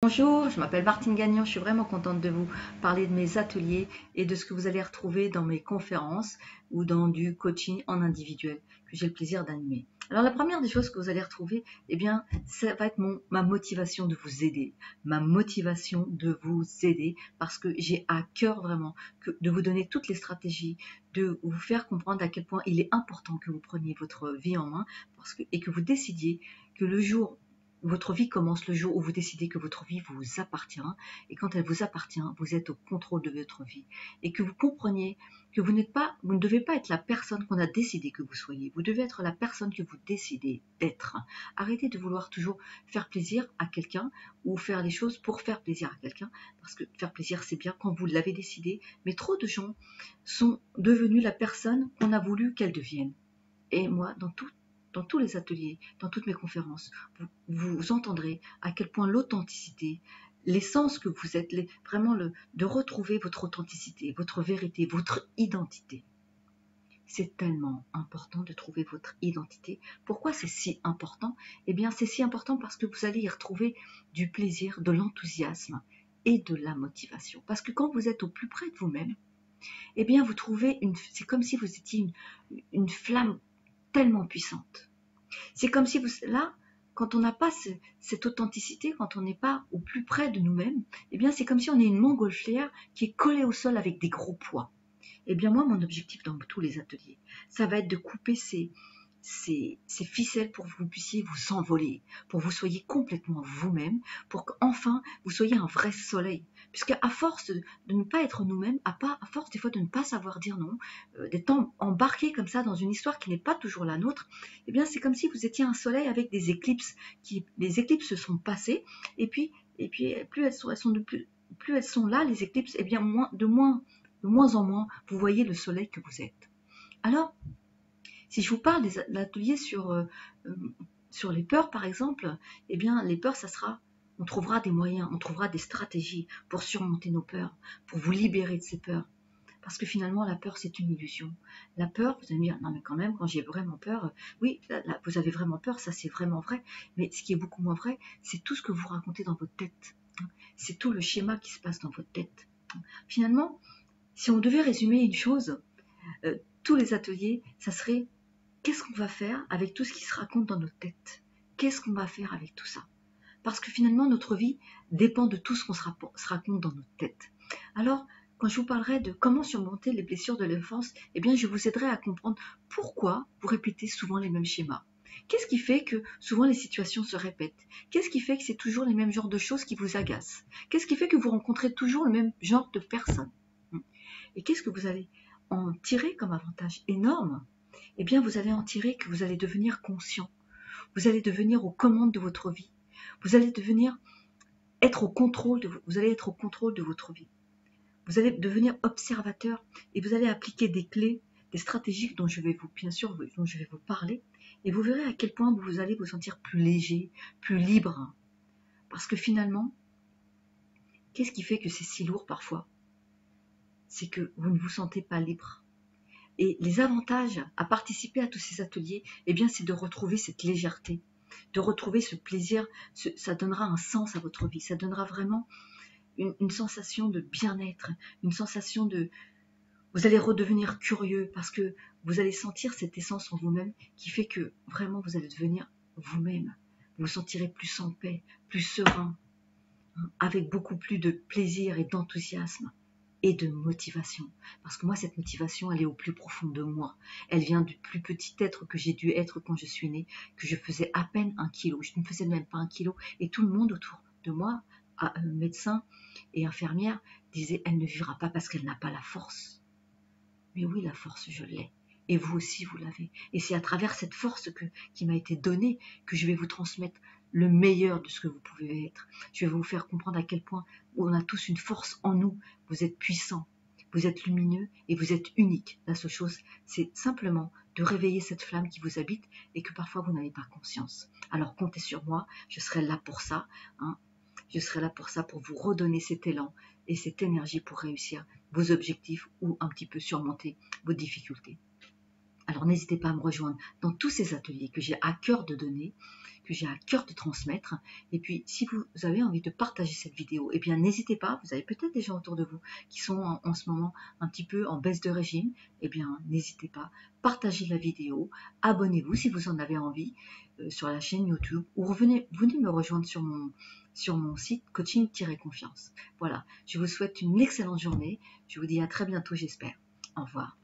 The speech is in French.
Bonjour, je m'appelle Martine Gagnon, je suis vraiment contente de vous parler de mes ateliers et de ce que vous allez retrouver dans mes conférences ou dans du coaching en individuel que j'ai le plaisir d'animer. Alors la première des choses que vous allez retrouver, eh bien, ça va être ma motivation de vous aider, parce que j'ai à cœur vraiment de vous donner toutes les stratégies, de vous faire comprendre à quel point il est important que vous preniez votre vie en main et que vous décidiez que le jour votre vie commence le jour où vous décidez que votre vie vous appartient, et quand elle vous appartient, vous êtes au contrôle de votre vie, et que vous compreniez que vous ne devez pas être la personne qu'on a décidé que vous soyez, vous devez être la personne que vous décidez d'être. Arrêtez de vouloir toujours faire plaisir à quelqu'un, ou faire les choses pour faire plaisir à quelqu'un, parce que faire plaisir c'est bien quand vous l'avez décidé, mais trop de gens sont devenus la personne qu'on a voulu qu'elle devienne. Et moi, dans tous les ateliers, dans toutes mes conférences, vous entendrez à quel point l'authenticité, l'essence que vous êtes, de retrouver votre authenticité, votre vérité, votre identité. C'est tellement important de trouver votre identité. Pourquoi c'est si important? Eh bien, c'est si important parce que vous allez y retrouver du plaisir, de l'enthousiasme et de la motivation. Parce que quand vous êtes au plus près de vous-même, eh bien, vous trouvez c'est comme si vous étiez une flamme tellement puissante. C'est comme si là, quand on n'a pas cette authenticité, quand on n'est pas au plus près de nous-mêmes, eh bien c'est comme si on est une montgolfière qui est collée au sol avec des gros poids. Eh bien moi, mon objectif dans tous les ateliers, ça va être de couper ces ficelles pour que vous puissiez vous envoler, pour que vous soyez complètement vous-même, pour qu'enfin vous soyez un vrai soleil. Puisque à force de ne pas être nous-mêmes, à force des fois de ne pas savoir dire non, d'être embarqué comme ça dans une histoire qui n'est pas toujours la nôtre, eh bien c'est comme si vous étiez un soleil avec des éclipses. Les éclipses se sont passées, et puis plus elles sont là, les éclipses, eh bien de moins en moins, vous voyez le soleil que vous êtes. Alors, si je vous parle de l'atelier sur les peurs, par exemple, eh bien, les peurs, on trouvera des moyens, on trouvera des stratégies pour surmonter nos peurs, pour vous libérer de ces peurs. Parce que finalement, la peur, c'est une illusion. La peur, vous allez me dire, non mais quand même, quand j'ai vraiment peur, oui, là, vous avez vraiment peur, ça c'est vraiment vrai. Mais ce qui est beaucoup moins vrai, c'est tout ce que vous racontez dans votre tête. C'est tout le schéma qui se passe dans votre tête. Finalement, si on devait résumer une chose, tous les ateliers, ça serait: qu'est-ce qu'on va faire avec tout ce qui se raconte dans notre tête? Qu'est-ce qu'on va faire avec tout ça? Parce que finalement, notre vie dépend de tout ce qu'on se raconte dans notre tête. Alors, quand je vous parlerai de comment surmonter les blessures de l'enfance, eh bien, je vous aiderai à comprendre pourquoi vous répétez souvent les mêmes schémas. Qu'est-ce qui fait que souvent les situations se répètent? Qu'est-ce qui fait que c'est toujours les mêmes genres de choses qui vous agacent? Qu'est-ce qui fait que vous rencontrez toujours le même genre de personnes? Et qu'est-ce que vous allez en tirer comme avantage énorme? Eh bien, vous allez en tirer que vous allez devenir conscient. Vous allez devenir aux commandes de votre vie. Vous allez être au contrôle vous allez être au contrôle de votre vie. Vous allez devenir observateur et vous allez appliquer des clés, des stratégies dont je vais vous parler, et vous verrez à quel point vous allez vous sentir plus léger, plus libre. Parce que finalement, qu'est-ce qui fait que c'est si lourd parfois? C'est que vous ne vous sentez pas libre. Et les avantages à participer à tous ces ateliers, eh bien, c'est de retrouver cette légèreté, de retrouver ce plaisir. Ça donnera un sens à votre vie, ça donnera vraiment une sensation de bien-être, une sensation de... Vous allez redevenir curieux parce que vous allez sentir cette essence en vous-même qui fait que vraiment vous allez devenir vous-même. Vous vous sentirez plus en paix, plus serein, avec beaucoup plus de plaisir et d'enthousiasme et de motivation. Parce que moi, cette motivation, elle est au plus profond de moi. Elle vient du plus petit être que j'ai dû être quand je suis née, que je faisais à peine 1 kilo. Je ne faisais même pas 1 kilo. Et tout le monde autour de moi, médecins et infirmières, disaient: elle ne vivra pas parce qu'elle n'a pas la force. Mais oui, la force, je l'ai. Et vous aussi, vous l'avez. Et c'est à travers cette force qui m'a été donnée que je vais vous transmettre le meilleur de ce que vous pouvez être. Je vais vous faire comprendre à quel point on a tous une force en nous. Vous êtes puissants, vous êtes lumineux et vous êtes unique. La seule chose, c'est simplement de réveiller cette flamme qui vous habite et que parfois vous n'avez pas conscience. Alors comptez sur moi, je serai là pour ça. Je serai là pour ça, pour vous redonner cet élan et cette énergie pour réussir vos objectifs ou un petit peu surmonter vos difficultés. Alors n'hésitez pas à me rejoindre dans tous ces ateliers que j'ai à cœur de donner, que j'ai à cœur de transmettre. Et puis si vous avez envie de partager cette vidéo, eh bien n'hésitez pas, vous avez peut-être des gens autour de vous qui sont en ce moment un petit peu en baisse de régime, eh bien n'hésitez pas, partagez la vidéo, abonnez-vous si vous en avez envie sur la chaîne YouTube, ou venez me rejoindre sur mon site coaching-confiance. Voilà, je vous souhaite une excellente journée, je vous dis à très bientôt j'espère. Au revoir.